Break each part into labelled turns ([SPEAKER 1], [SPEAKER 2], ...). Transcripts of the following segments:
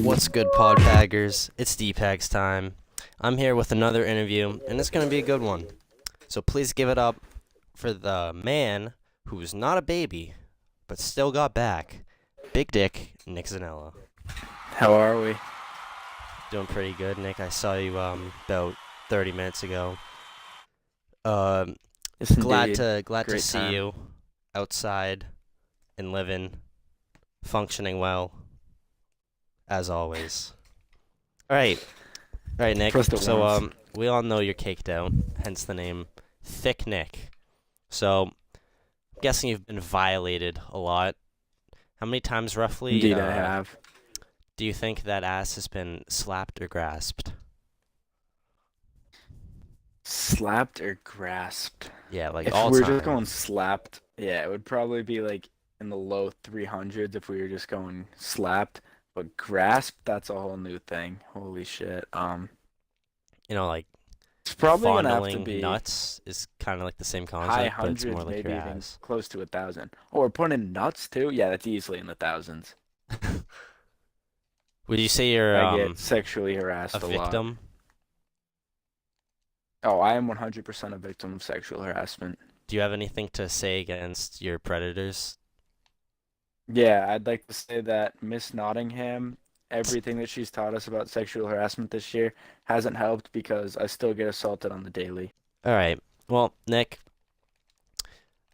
[SPEAKER 1] What's good, Podpaggers? It's Podpags time. I'm here with another interview, and it's going to be a good one. So please give it up for the man who's not a baby, but still got back. Big Dick, Nick Zanella.
[SPEAKER 2] How are we?
[SPEAKER 1] Doing pretty good, Nick. I saw you about 30 minutes ago.
[SPEAKER 2] Yes,
[SPEAKER 1] Glad
[SPEAKER 2] indeed.
[SPEAKER 1] to
[SPEAKER 2] Great
[SPEAKER 1] see
[SPEAKER 2] time.
[SPEAKER 1] you outside and living, functioning well, as always. All right, Nick.
[SPEAKER 2] Pressed it
[SPEAKER 1] So
[SPEAKER 2] once.
[SPEAKER 1] we all know you're caked out, hence the name Thick Nick. So I'm guessing you've been violated a lot. How many times roughly
[SPEAKER 2] Indeed, I have.
[SPEAKER 1] do you think that ass has been slapped or grasped?
[SPEAKER 2] Slapped or grasped?
[SPEAKER 1] Yeah, like
[SPEAKER 2] If
[SPEAKER 1] all
[SPEAKER 2] we're
[SPEAKER 1] time.
[SPEAKER 2] just going slapped, yeah, it would probably be like in the low 300s if we were just going slapped. But grasp, that's a whole new thing. Holy shit.
[SPEAKER 1] Like
[SPEAKER 2] It's probably gonna have to
[SPEAKER 1] fondling
[SPEAKER 2] be
[SPEAKER 1] nuts is kind of like the same
[SPEAKER 2] high
[SPEAKER 1] concept, but it's more
[SPEAKER 2] hundreds,
[SPEAKER 1] like your
[SPEAKER 2] maybe even
[SPEAKER 1] ass.
[SPEAKER 2] close to 1,000. Oh, we're putting in nuts too? Yeah, that's easily in the thousands.
[SPEAKER 1] Would you say you're
[SPEAKER 2] I get sexually
[SPEAKER 1] a
[SPEAKER 2] harassed a lot.
[SPEAKER 1] victim?
[SPEAKER 2] Oh, I am 100% a victim of sexual harassment.
[SPEAKER 1] Do you have anything to say against your predators?
[SPEAKER 2] Yeah, I'd like to say that Miss Nottingham, everything that she's taught us about sexual harassment this year hasn't helped because I still get assaulted on the daily.
[SPEAKER 1] All right. Well, Nick,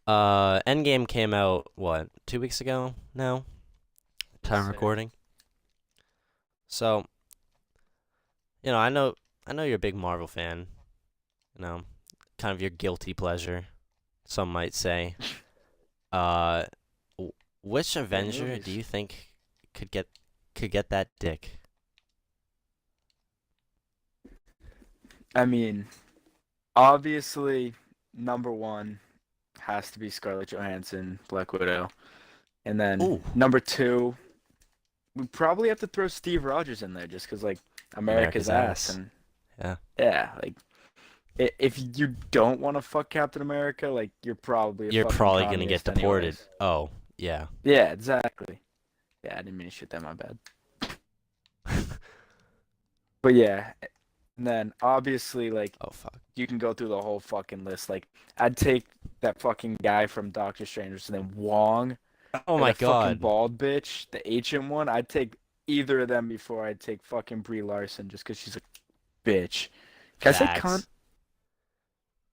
[SPEAKER 1] Endgame came out what, 2 weeks ago now? Time
[SPEAKER 2] Sir.
[SPEAKER 1] recording. So, I know you're a big Marvel fan. Kind of your guilty pleasure, some might say. Uh, which Avenger
[SPEAKER 2] movies.
[SPEAKER 1] do you think could get that dick?
[SPEAKER 2] I mean, obviously, number one has to be Scarlett Johansson, Black Widow. And then
[SPEAKER 1] Ooh,
[SPEAKER 2] number two, we probably have to throw Steve Rogers in there just because, like, America's ass. And
[SPEAKER 1] Yeah.
[SPEAKER 2] yeah, like, if you don't want to fuck Captain America, like, you're probably a
[SPEAKER 1] You're
[SPEAKER 2] fucking
[SPEAKER 1] probably gonna get
[SPEAKER 2] communist
[SPEAKER 1] deported.
[SPEAKER 2] anyways.
[SPEAKER 1] Oh, yeah.
[SPEAKER 2] Yeah, exactly. Yeah, I didn't mean to shoot that, my bad. But yeah, and then obviously, like,
[SPEAKER 1] Oh, fuck.
[SPEAKER 2] you can go through the whole fucking list. Like, I'd take that fucking guy from Doctor Strange, and then Wong,
[SPEAKER 1] Oh
[SPEAKER 2] and
[SPEAKER 1] my
[SPEAKER 2] the fucking
[SPEAKER 1] God.
[SPEAKER 2] bald bitch, the ancient one. I'd take either of them before I'd take fucking Brie Larson, just because she's a bitch. Can I say cunt?
[SPEAKER 1] Facts.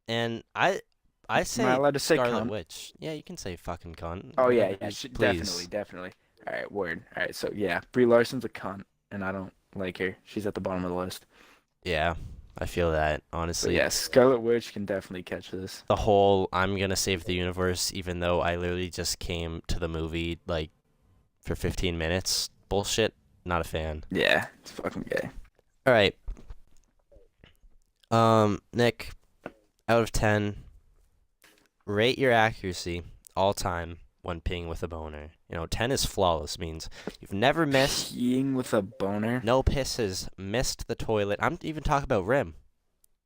[SPEAKER 1] And I
[SPEAKER 2] Am I
[SPEAKER 1] say
[SPEAKER 2] allowed to say
[SPEAKER 1] Scarlet
[SPEAKER 2] cunt?
[SPEAKER 1] Witch. Yeah, you can say fucking cunt.
[SPEAKER 2] Oh yeah,
[SPEAKER 1] Whatever
[SPEAKER 2] yeah,
[SPEAKER 1] you
[SPEAKER 2] definitely,
[SPEAKER 1] please.
[SPEAKER 2] definitely. All right, word. All right, so yeah, Brie Larson's a cunt, and I don't like her. She's at the bottom of the list.
[SPEAKER 1] Yeah, I feel that,
[SPEAKER 2] But
[SPEAKER 1] honestly.
[SPEAKER 2] yeah, Scarlet Witch can definitely catch this.
[SPEAKER 1] The whole I'm gonna save the universe, even though I literally just came to the movie like for 15 minutes. Bullshit. Not a fan.
[SPEAKER 2] Yeah, it's fucking gay.
[SPEAKER 1] All right. Nick, out of 10, rate your accuracy all time when peeing with a boner. 10 is flawless, means you've never missed,
[SPEAKER 2] Peeing with a boner?
[SPEAKER 1] no pisses, missed the toilet. I'm even talking about rim.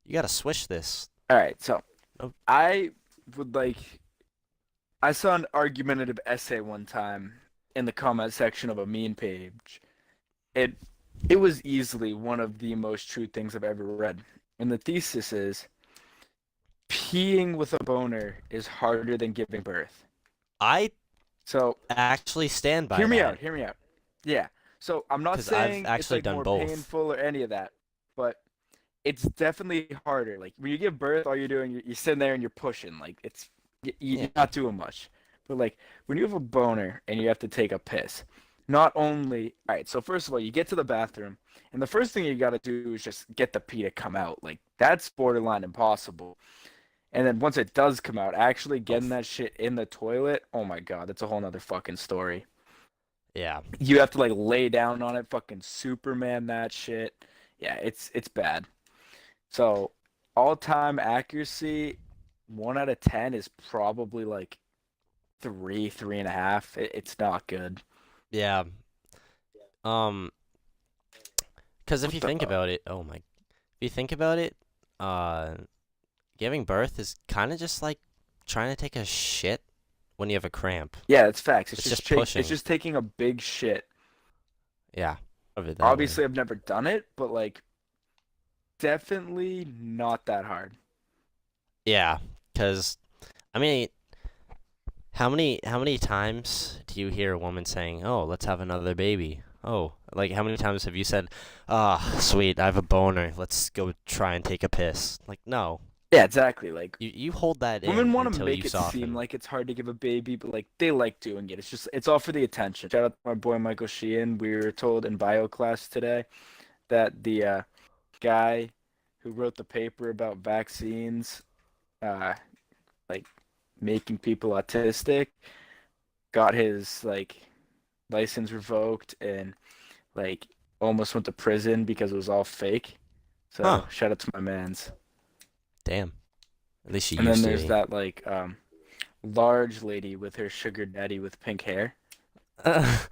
[SPEAKER 1] You gotta swish this.
[SPEAKER 2] All right, so
[SPEAKER 1] Oh.
[SPEAKER 2] I would like. I saw an argumentative essay one time in the comment section of a meme page. It it was easily one of the most true things I've ever read. And the thesis is peeing with a boner is harder than giving birth.
[SPEAKER 1] I
[SPEAKER 2] So
[SPEAKER 1] actually stand by
[SPEAKER 2] hear me
[SPEAKER 1] that.
[SPEAKER 2] out, hear me out. Yeah. So I'm not
[SPEAKER 1] 'Cause I've
[SPEAKER 2] saying it's
[SPEAKER 1] actually
[SPEAKER 2] like
[SPEAKER 1] done
[SPEAKER 2] more
[SPEAKER 1] both.
[SPEAKER 2] painful or any of that, but it's definitely harder. Like when you give birth, all you're doing, you're sitting there and you're pushing. Like you're
[SPEAKER 1] Yeah.
[SPEAKER 2] not doing much. But like when you have a boner and you have to take a piss, not only, all right. So first of all, you get to the bathroom, and the first thing you got to do is just get the pee to come out. Like that's borderline impossible. And then once it does come out, actually
[SPEAKER 1] Oh,
[SPEAKER 2] getting that shit in the toilet, oh my God, that's a whole nother fucking story.
[SPEAKER 1] yeah.
[SPEAKER 2] You have to like lay down on it, fucking Superman that shit. Yeah, it's bad. So all-time accuracy, 1 out of 10 is probably like three, 3.5. It's not good.
[SPEAKER 1] Yeah. Um, 'Cause if
[SPEAKER 2] What
[SPEAKER 1] you
[SPEAKER 2] the?
[SPEAKER 1] think about it, oh my, if you think about it, uh, giving birth is kind of just like trying to take a shit when you have a cramp.
[SPEAKER 2] Yeah, that's facts.
[SPEAKER 1] It's just pushing.
[SPEAKER 2] It's just taking a big shit.
[SPEAKER 1] Yeah. Of it that way.
[SPEAKER 2] Obviously, I've never done it, but like definitely not that hard.
[SPEAKER 1] Yeah, because I mean, how many times do you hear a woman saying, "Oh, let's have another baby"? Oh, like how many times have you said, "Ah, sweet, I have a boner. Let's go try and take a piss." Like, no,
[SPEAKER 2] Yeah, exactly. Like
[SPEAKER 1] you hold that
[SPEAKER 2] women
[SPEAKER 1] in
[SPEAKER 2] want to
[SPEAKER 1] until you
[SPEAKER 2] make it seem
[SPEAKER 1] soften.
[SPEAKER 2] like it's hard to give a baby, but like they like doing it. It's all for the attention. Shout out to my boy Michael Sheehan. We were told in bio class today that the guy who wrote the paper about vaccines, uh, like making people autistic, got his like license revoked and like almost went to prison because it was all fake.
[SPEAKER 1] Huh?
[SPEAKER 2] So shout out to my man's.
[SPEAKER 1] Damn. At least you
[SPEAKER 2] And then
[SPEAKER 1] used to
[SPEAKER 2] there's
[SPEAKER 1] be.
[SPEAKER 2] that like large lady with her sugar daddy with pink hair.
[SPEAKER 1] I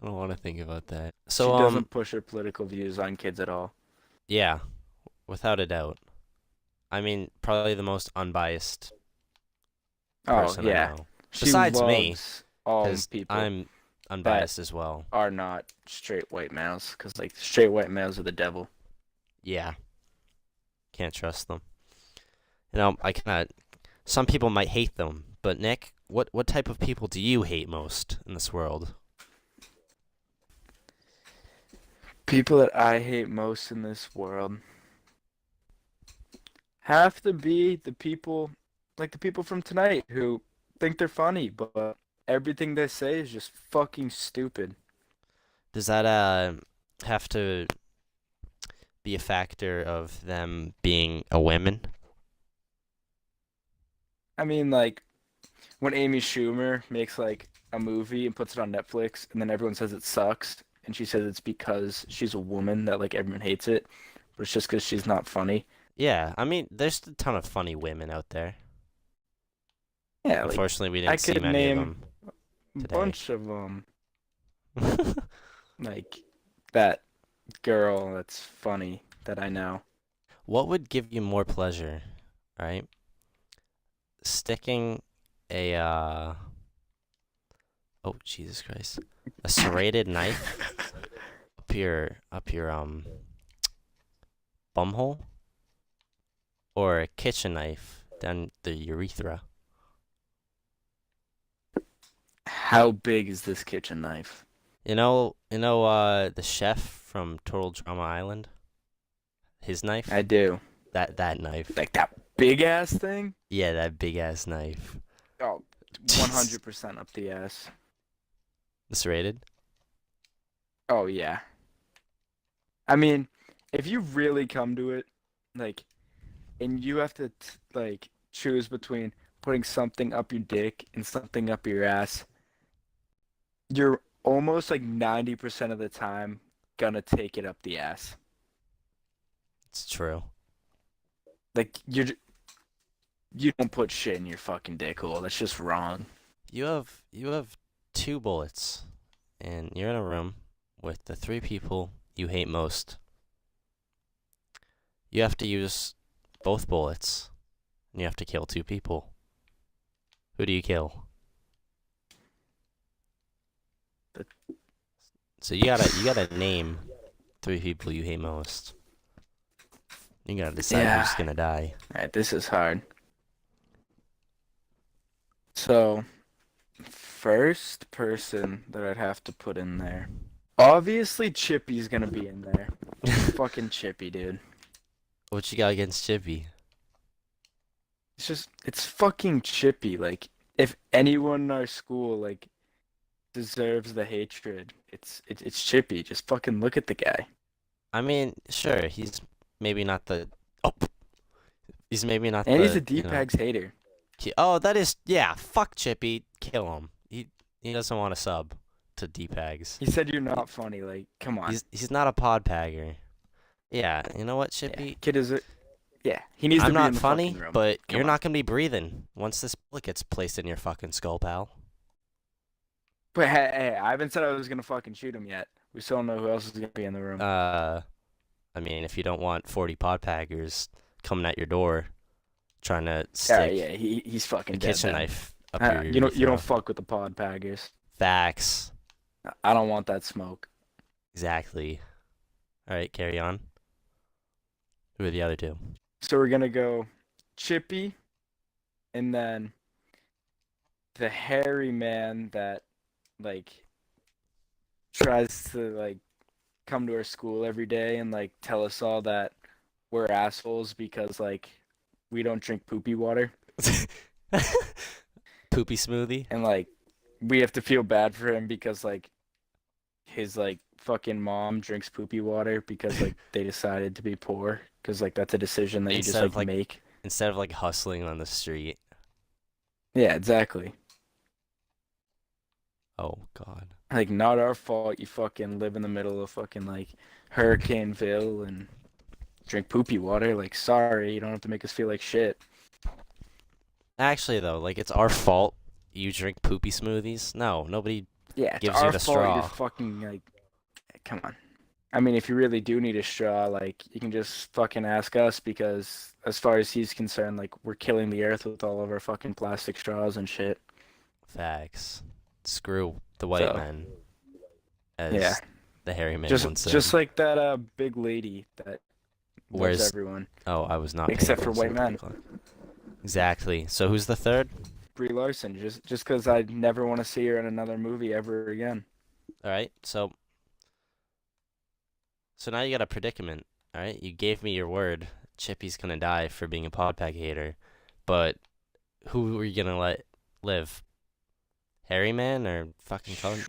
[SPEAKER 1] don't want to think about that.
[SPEAKER 2] She
[SPEAKER 1] So,
[SPEAKER 2] doesn't push her political views on kids at all.
[SPEAKER 1] yeah, without a doubt. I mean, probably the most unbiased
[SPEAKER 2] Oh
[SPEAKER 1] person I
[SPEAKER 2] yeah,
[SPEAKER 1] know.
[SPEAKER 2] she
[SPEAKER 1] Besides me,
[SPEAKER 2] loves all
[SPEAKER 1] because
[SPEAKER 2] people
[SPEAKER 1] I'm
[SPEAKER 2] that
[SPEAKER 1] unbiased as well.
[SPEAKER 2] are not straight white males, because like straight white males are the devil.
[SPEAKER 1] Yeah, can't trust them. I cannot. Some people might hate them, but Nick, what type of people do you hate most in this world?
[SPEAKER 2] People that I hate most in this world have to be the people, like the people from tonight who think they're funny, but everything they say is just fucking stupid.
[SPEAKER 1] Does that have to be a factor of them being a woman?
[SPEAKER 2] I mean, like when Amy Schumer makes like a movie and puts it on Netflix, and then everyone says it sucks, and she says it's because she's a woman that like everyone hates it, but it's just because she's not funny.
[SPEAKER 1] Yeah, I mean, there's a ton of funny women out there.
[SPEAKER 2] Yeah, like
[SPEAKER 1] Unfortunately, we
[SPEAKER 2] I
[SPEAKER 1] didn't see
[SPEAKER 2] could
[SPEAKER 1] many of
[SPEAKER 2] name
[SPEAKER 1] them
[SPEAKER 2] a
[SPEAKER 1] today.
[SPEAKER 2] bunch of like that girl that's funny that I know.
[SPEAKER 1] What would give you more pleasure, right? Sticking a oh Jesus Christ, a serrated knife up your bumhole, or a kitchen knife down the urethra.
[SPEAKER 2] How big is this kitchen knife?
[SPEAKER 1] The chef from Total Drama Island, his knife,
[SPEAKER 2] I do.
[SPEAKER 1] that knife.
[SPEAKER 2] Like that big ass thing?
[SPEAKER 1] Yeah, that big ass knife.
[SPEAKER 2] Oh, 100% up the ass.
[SPEAKER 1] The serrated.
[SPEAKER 2] Oh yeah. I mean, if you really come to it, like, and you have to like choose between putting something up your dick and something up your ass, you're almost like 90% of the time gonna take it up the ass.
[SPEAKER 1] It's true.
[SPEAKER 2] Like you don't put shit in your fucking dick hole. That's just wrong.
[SPEAKER 1] You have two bullets, and you're in a room with the three people you hate most. You have to use both bullets, and you have to kill two people. Who do you kill?
[SPEAKER 2] The-
[SPEAKER 1] So you gotta name three people you hate most. You gotta decide
[SPEAKER 2] Yeah.
[SPEAKER 1] who's gonna die.
[SPEAKER 2] All right, this is hard. So, first person that I'd have to put in there. Obviously, Chippy's gonna be in there. Fucking Chippy, dude.
[SPEAKER 1] What you got against Chippy?
[SPEAKER 2] It's fucking Chippy. Like, if anyone in our school, like, deserves the hatred, it's Chippy. Just fucking look at the guy.
[SPEAKER 1] I mean, sure, he's maybe not the. Oh, he's maybe not
[SPEAKER 2] And he's a
[SPEAKER 1] the.
[SPEAKER 2] D-Pags hater.
[SPEAKER 1] Oh, that is, yeah. Fuck Chippy, kill him. He doesn't want to sub to D-Pags.
[SPEAKER 2] He said you're not funny. Like, come on.
[SPEAKER 1] He's not a Podpagger. Yeah, you know what,
[SPEAKER 2] Yeah,
[SPEAKER 1] Chippy?
[SPEAKER 2] kid is it? Yeah, he needs to
[SPEAKER 1] I'm
[SPEAKER 2] be in
[SPEAKER 1] not
[SPEAKER 2] the
[SPEAKER 1] funny,
[SPEAKER 2] fucking room.
[SPEAKER 1] but
[SPEAKER 2] Come
[SPEAKER 1] you're
[SPEAKER 2] on.
[SPEAKER 1] not gonna be breathing once this bullet gets placed in your fucking skull, pal.
[SPEAKER 2] But hey, I haven't said I was gonna fucking shoot him yet. We still don't know who else is gonna be in the room.
[SPEAKER 1] I mean, if you don't want 40 Podpaggers coming at your door, trying to
[SPEAKER 2] Yeah,
[SPEAKER 1] stick
[SPEAKER 2] yeah, he's
[SPEAKER 1] a
[SPEAKER 2] fucking dead
[SPEAKER 1] kitchen
[SPEAKER 2] then.
[SPEAKER 1] knife up your
[SPEAKER 2] You don't
[SPEAKER 1] urethra.
[SPEAKER 2] fuck with the Podpaggers.
[SPEAKER 1] Facts.
[SPEAKER 2] I don't want that smoke.
[SPEAKER 1] Exactly. All right, carry on. Who are the other two?
[SPEAKER 2] So we're gonna go Chippy, and then the hairy man that like tries to like come to our school every day and like tell us all that we're assholes because like we don't drink poopy water
[SPEAKER 1] Poopy smoothie.
[SPEAKER 2] and like we have to feel bad for him because like his like fucking mom drinks poopy water because like they decided to be poor because like that's a decision that you just
[SPEAKER 1] Instead of
[SPEAKER 2] like
[SPEAKER 1] like
[SPEAKER 2] make.
[SPEAKER 1] instead of like hustling on the street.
[SPEAKER 2] Yeah, exactly.
[SPEAKER 1] Oh God.
[SPEAKER 2] Like not our fault you fucking live in the middle of fucking like Hurricaneville and drink poopy water. Like sorry, you don't have to make us feel like shit.
[SPEAKER 1] Actually though, like it's our fault you drink poopy smoothies. No, nobody
[SPEAKER 2] Yeah, it's
[SPEAKER 1] gives you
[SPEAKER 2] our
[SPEAKER 1] the
[SPEAKER 2] fault you're
[SPEAKER 1] straw.
[SPEAKER 2] fucking like come on. I mean, if you really do need a straw, like you can just fucking ask us because as far as he's concerned, like we're killing the earth with all of our fucking plastic straws and shit.
[SPEAKER 1] Facts. Screw the white
[SPEAKER 2] So,
[SPEAKER 1] men,
[SPEAKER 2] yeah.
[SPEAKER 1] as the hairy man
[SPEAKER 2] Just
[SPEAKER 1] once said.
[SPEAKER 2] just like that big lady that loves
[SPEAKER 1] Where's
[SPEAKER 2] everyone
[SPEAKER 1] Oh, I was not paying
[SPEAKER 2] except for
[SPEAKER 1] attention
[SPEAKER 2] white
[SPEAKER 1] to the
[SPEAKER 2] men.
[SPEAKER 1] clock. Exactly. So who's the third?
[SPEAKER 2] Brie Larson, just because I never want to see her in another movie ever again.
[SPEAKER 1] All right. So now you got a predicament. All right. You gave me your word. Chippy's gonna die for being a Podpag hater, but who are you gonna let live? Hairy man or fucking cunt?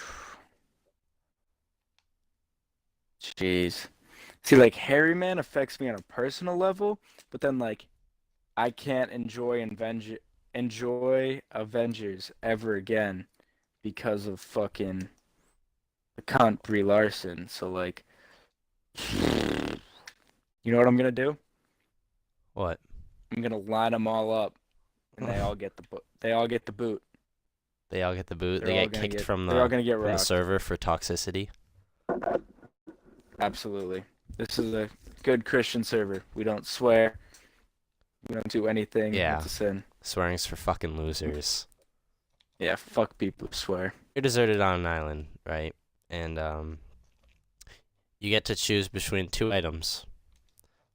[SPEAKER 2] Jeez. See, like Harry Man affects me on a personal level, but then like I can't enjoy Avengers ever again because of fucking the cunt Brie Larson. So like, you know what I'm gonna do?
[SPEAKER 1] What?
[SPEAKER 2] I'm gonna line them all up, and they all get the boot.
[SPEAKER 1] They all get the boot. They
[SPEAKER 2] They're all
[SPEAKER 1] get
[SPEAKER 2] gonna
[SPEAKER 1] kicked
[SPEAKER 2] get
[SPEAKER 1] from
[SPEAKER 2] they're all
[SPEAKER 1] the
[SPEAKER 2] gonna get
[SPEAKER 1] from the
[SPEAKER 2] rocked.
[SPEAKER 1] server for toxicity.
[SPEAKER 2] Absolutely. This is a good Christian server. We don't swear. We don't do anything
[SPEAKER 1] Yeah.
[SPEAKER 2] that's a sin.
[SPEAKER 1] Swearing's for fucking losers.
[SPEAKER 2] Yeah, fuck people who swear.
[SPEAKER 1] You're deserted on an island, right? And you get to choose between two items.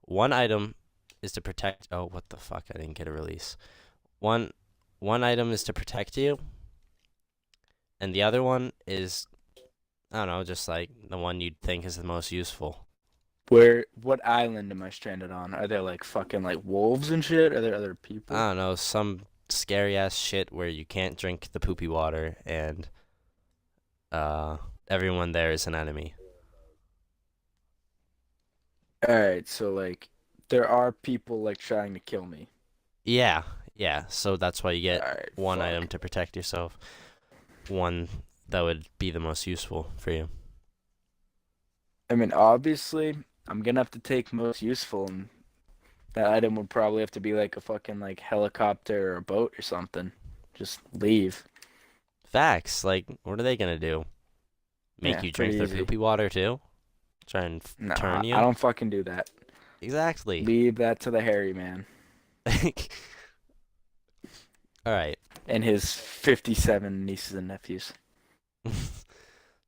[SPEAKER 1] One item is to protect. Oh, what the fuck! I didn't get a release. One item is to protect you, and the other one is, I don't know, just like the one you'd think is the most useful.
[SPEAKER 2] What island am I stranded on? Are there like fucking like wolves and shit? Are there other people?
[SPEAKER 1] I don't know, some scary ass shit where you can't drink the poopy water, and everyone there is an enemy.
[SPEAKER 2] Alright, so like there are people like trying to kill me.
[SPEAKER 1] Yeah, yeah. So that's why you get
[SPEAKER 2] Alright,
[SPEAKER 1] one
[SPEAKER 2] fuck.
[SPEAKER 1] item to protect yourself. One that would be the most useful for you.
[SPEAKER 2] I mean, obviously, I'm gonna have to take most useful, and that item would probably have to be like a fucking like helicopter or a boat or something. Just leave.
[SPEAKER 1] Facts. Like, what are they gonna do? Make
[SPEAKER 2] Yeah,
[SPEAKER 1] you drink
[SPEAKER 2] pretty
[SPEAKER 1] their
[SPEAKER 2] easy.
[SPEAKER 1] poopy water too? Try and
[SPEAKER 2] No,
[SPEAKER 1] turn you?
[SPEAKER 2] I don't fucking do that.
[SPEAKER 1] Exactly.
[SPEAKER 2] Leave that to the hairy man
[SPEAKER 1] All right.
[SPEAKER 2] and his 57 nieces and nephews.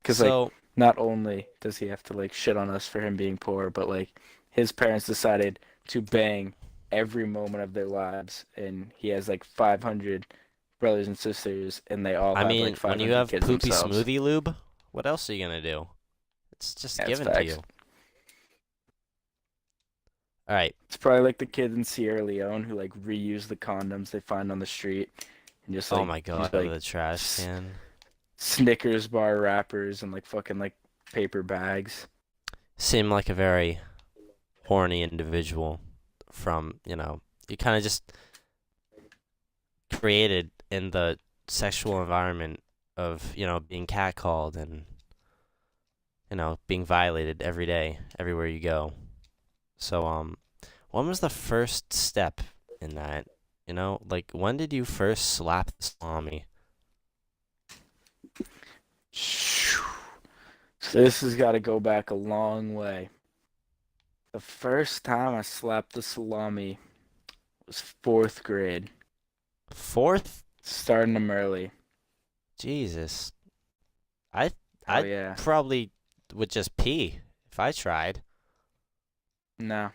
[SPEAKER 2] Because like,
[SPEAKER 1] So,
[SPEAKER 2] not only does he have to like shit on us for him being poor, but like his parents decided to bang every moment of their lives, and he has like 500 brothers and sisters, and they all
[SPEAKER 1] I
[SPEAKER 2] have
[SPEAKER 1] mean,
[SPEAKER 2] like
[SPEAKER 1] when you
[SPEAKER 2] 500
[SPEAKER 1] have
[SPEAKER 2] kids
[SPEAKER 1] poopy
[SPEAKER 2] themselves.
[SPEAKER 1] smoothie lube, what else are you gonna do? It's just
[SPEAKER 2] Yeah, it's
[SPEAKER 1] given to
[SPEAKER 2] facts.
[SPEAKER 1] you. All right.
[SPEAKER 2] It's probably like the kids in Sierra Leone who like reuse the condoms they find on the street and just
[SPEAKER 1] Oh
[SPEAKER 2] like
[SPEAKER 1] my
[SPEAKER 2] use
[SPEAKER 1] God,
[SPEAKER 2] like
[SPEAKER 1] the trash can.
[SPEAKER 2] Snickers bar wrappers and like fucking like paper bags.
[SPEAKER 1] Seem like a very horny individual from, you kind of just created in the sexual environment of, being catcalled and, being violated every day, everywhere you go. So, when was the first step in that? Like, when did you first slap the salami?
[SPEAKER 2] So this has got to go back a long way. The first time I slapped the salami was fourth grade.
[SPEAKER 1] Fourth?
[SPEAKER 2] Starting them early.
[SPEAKER 1] Jesus. I
[SPEAKER 2] Hell
[SPEAKER 1] I
[SPEAKER 2] yeah.
[SPEAKER 1] probably would just pee if I tried.
[SPEAKER 2] No.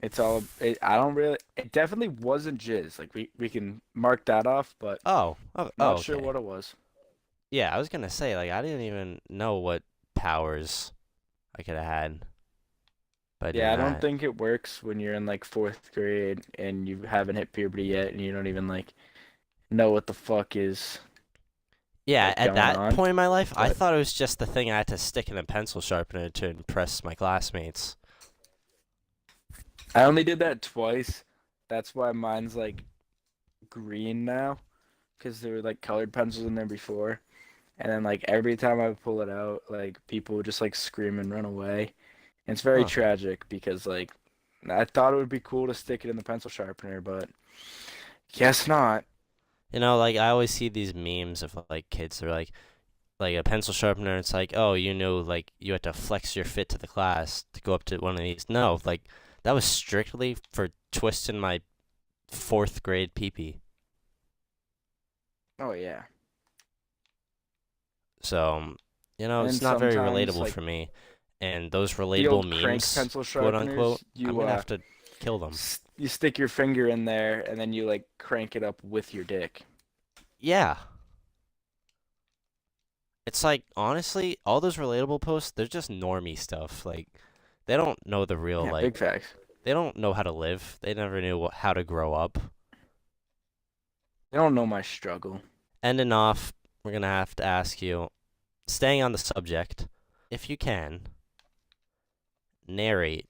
[SPEAKER 2] It's all I don't really it definitely wasn't jizz. Like we can mark that off, but
[SPEAKER 1] Oh,
[SPEAKER 2] not sure
[SPEAKER 1] okay.
[SPEAKER 2] what it was.
[SPEAKER 1] Yeah, I was gonna say, like, I didn't even know what powers I could have had, but I did
[SPEAKER 2] Yeah, I don't
[SPEAKER 1] not.
[SPEAKER 2] think it works when you're in like fourth grade and you haven't hit puberty yet and you don't even like know what the fuck is
[SPEAKER 1] Yeah,
[SPEAKER 2] like
[SPEAKER 1] at
[SPEAKER 2] going
[SPEAKER 1] that
[SPEAKER 2] on.
[SPEAKER 1] point in my life, I
[SPEAKER 2] But
[SPEAKER 1] thought it was just the thing I had to stick in a pencil sharpener to impress my classmates.
[SPEAKER 2] I only did that twice. That's why mine's like green now, because there were like colored pencils in there before. And then like every time I would pull it out, like people would just like scream and run away. And it's very
[SPEAKER 1] Huh.
[SPEAKER 2] tragic because like I thought it would be cool to stick it in the pencil sharpener, but guess not.
[SPEAKER 1] Like, I always see these memes of, like, kids, they're like a pencil sharpener, it's like, oh, like, you had to flex your fit to the class to go up to one of these. No, like, that was strictly for twisting my fourth grade pee-pee.
[SPEAKER 2] Oh yeah.
[SPEAKER 1] So,
[SPEAKER 2] And
[SPEAKER 1] it's not very
[SPEAKER 2] sometimes
[SPEAKER 1] relatable
[SPEAKER 2] like
[SPEAKER 1] for me. And those
[SPEAKER 2] the
[SPEAKER 1] relatable
[SPEAKER 2] old crank
[SPEAKER 1] memes,
[SPEAKER 2] pencil
[SPEAKER 1] quote unquote,
[SPEAKER 2] sharpeners,
[SPEAKER 1] I'm
[SPEAKER 2] you
[SPEAKER 1] gonna have to kill them.
[SPEAKER 2] you stick your finger in there and then you like crank it up with your dick.
[SPEAKER 1] Yeah. It's like, honestly, all those relatable posts, they're just normie stuff. Like, they don't know the real,
[SPEAKER 2] Yeah,
[SPEAKER 1] like,
[SPEAKER 2] big facts.
[SPEAKER 1] they don't know how to live. They never knew how to grow up.
[SPEAKER 2] They don't know my struggle.
[SPEAKER 1] Ending off, we're gonna have to ask you, staying on the subject, if you can, narrate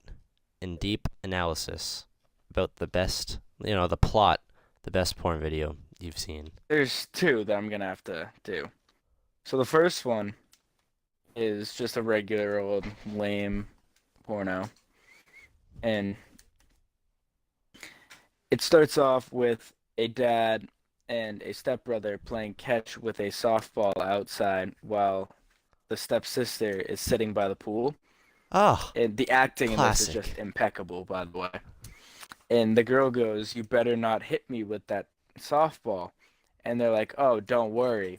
[SPEAKER 1] in deep analysis about the best, the plot, the best porn video you've seen.
[SPEAKER 2] There's two that I'm gonna have to do. So the first one is just a regular old lame porno, and it starts off with a dad and a stepbrother playing catch with a softball outside while the stepsister is sitting by the pool.
[SPEAKER 1] Oh,
[SPEAKER 2] And the acting in this is just
[SPEAKER 1] classic.
[SPEAKER 2] impeccable, by the way. And the girl goes, "You better not hit me with that softball." And they're like, "Oh, don't worry."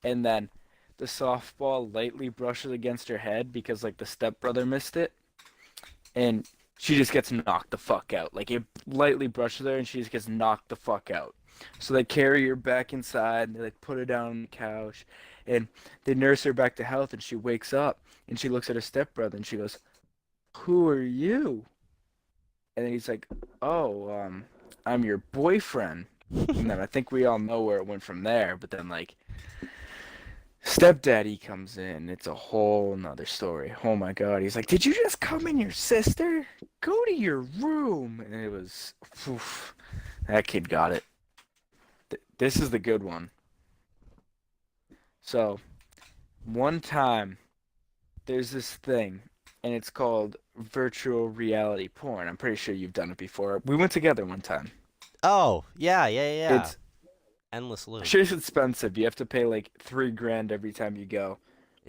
[SPEAKER 2] And then the softball lightly brushes against her head because like the stepbrother missed it, and she just gets knocked the fuck out. Like it lightly brushes her, and she just gets knocked the fuck out. So they carry her back inside, and they like put her down on the couch, and they nurse her back to health, and she wakes up, and she looks at her stepbrother, and she goes, "Who are you?" And then he's like, "Oh, I'm your boyfriend." And then I think we all know where it went from there. But then like stepdaddy comes in. It's a whole nother story. Oh my god. He's like, "Did you just come in your sister? Go to your room." And it was, oof, that kid got it. This is the good one. So, one time, there's this thing, and it's called virtual reality porn. I'm pretty sure you've done it before. We went together one time.
[SPEAKER 1] Oh, yeah, yeah, yeah.
[SPEAKER 2] It's
[SPEAKER 1] Endless loop.
[SPEAKER 2] sure it's expensive. You have to pay like 3 grand every time you go.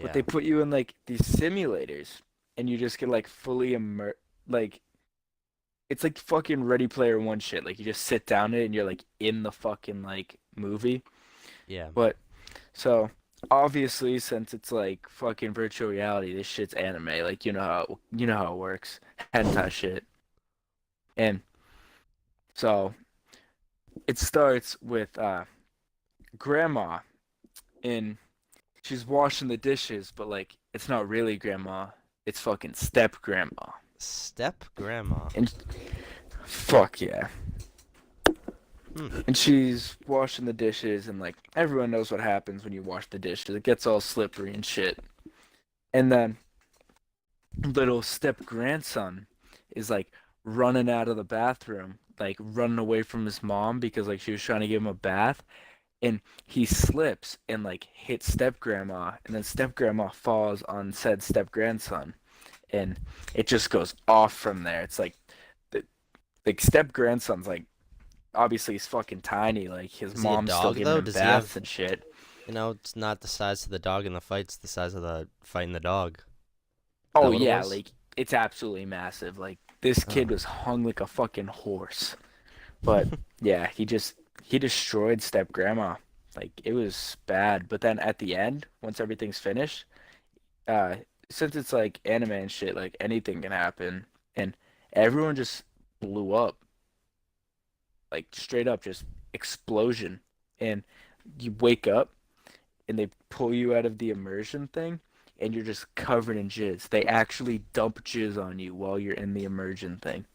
[SPEAKER 2] But
[SPEAKER 1] Yeah.
[SPEAKER 2] they put you in like these simulators, and you just get like fully immer like it's like fucking Ready Player One shit. Like you just sit down in it and you're like in the fucking like movie.
[SPEAKER 1] Yeah.
[SPEAKER 2] But so obviously since it's like fucking virtual reality, this shit's anime. Like you know how it works. Hentai shit. And so it starts with grandma and she's washing the dishes, but like it's not really grandma. It's fucking step grandma.
[SPEAKER 1] Step grandma.
[SPEAKER 2] And fuck yeah.
[SPEAKER 1] Hmm.
[SPEAKER 2] And she's washing the dishes, and like everyone knows what happens when you wash the dishes. It gets all slippery and shit. And then little step grandson is like running out of the bathroom, like running away from his mom because like she was trying to give him a bath, and he slips and like hits step grandma, and then step grandma falls on said step grandson, and it just goes off from there. It's the like step grandson's like obviously he's fucking tiny. Like his
[SPEAKER 1] Is he a
[SPEAKER 2] mom's still
[SPEAKER 1] dog,
[SPEAKER 2] giving
[SPEAKER 1] though?
[SPEAKER 2] him
[SPEAKER 1] Does he
[SPEAKER 2] baths
[SPEAKER 1] have,
[SPEAKER 2] and shit.
[SPEAKER 1] it's not the size of the dog in the fight, it's the size of the fighting the dog. Is that
[SPEAKER 2] Oh
[SPEAKER 1] what it
[SPEAKER 2] yeah,
[SPEAKER 1] was?
[SPEAKER 2] like it's absolutely massive. Like this kid
[SPEAKER 1] Oh.
[SPEAKER 2] was hung like a fucking horse. But yeah, he just he destroyed step grandma. Like it was bad. But then at the end, once everything's finished, uh, since it's like anime and shit, like anything can happen, and everyone just blew up, like straight up, just explosion. And you wake up, and they pull you out of the immersion thing, and you're just covered in jizz. They actually dump jizz on you while you're in the immersion thing.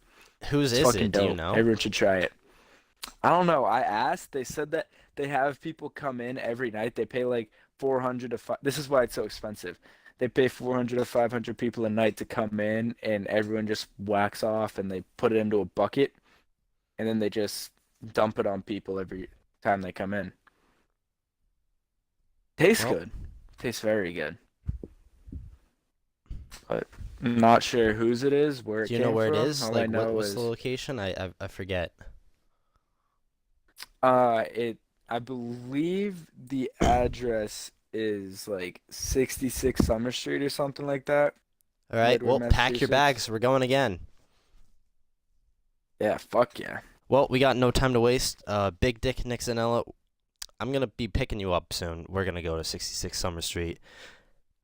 [SPEAKER 1] Whose
[SPEAKER 2] It's
[SPEAKER 1] is
[SPEAKER 2] fucking
[SPEAKER 1] it? Do you
[SPEAKER 2] dope.
[SPEAKER 1] know?
[SPEAKER 2] Everyone should try it. I don't know. I asked. They said that they have people come in every night. They pay like 400 to 5. This is why it's so expensive. They pay 400 to 500 people a night to come in, and everyone just whacks off, and they put it into a bucket, and then they just dump it on people every time they come in. Tastes
[SPEAKER 1] Well,
[SPEAKER 2] good. Tastes very good. But I'm not sure whose it is, where it
[SPEAKER 1] do you know
[SPEAKER 2] came
[SPEAKER 1] where it
[SPEAKER 2] from.
[SPEAKER 1] is?
[SPEAKER 2] All I
[SPEAKER 1] Like,
[SPEAKER 2] know
[SPEAKER 1] what's the
[SPEAKER 2] is
[SPEAKER 1] location? I forget.
[SPEAKER 2] it I believe the address is like 66 Summer Street or something like that.
[SPEAKER 1] All right.
[SPEAKER 2] Midway,
[SPEAKER 1] Well, pack your
[SPEAKER 2] Massachusetts.
[SPEAKER 1] bags. We're going again.
[SPEAKER 2] Yeah, fuck yeah.
[SPEAKER 1] Well, we got no time to waste. Big Dick Nixonella, I'm gonna be picking you up soon. We're gonna go to 66 Summer Street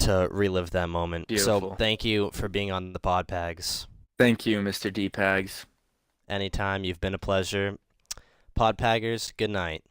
[SPEAKER 1] to relive that moment. So
[SPEAKER 2] Beautiful.
[SPEAKER 1] thank you for being on the Podpags.
[SPEAKER 2] Thank you, Mr. D-Pags.
[SPEAKER 1] Anytime, you've been a pleasure. Podpaggers, good night.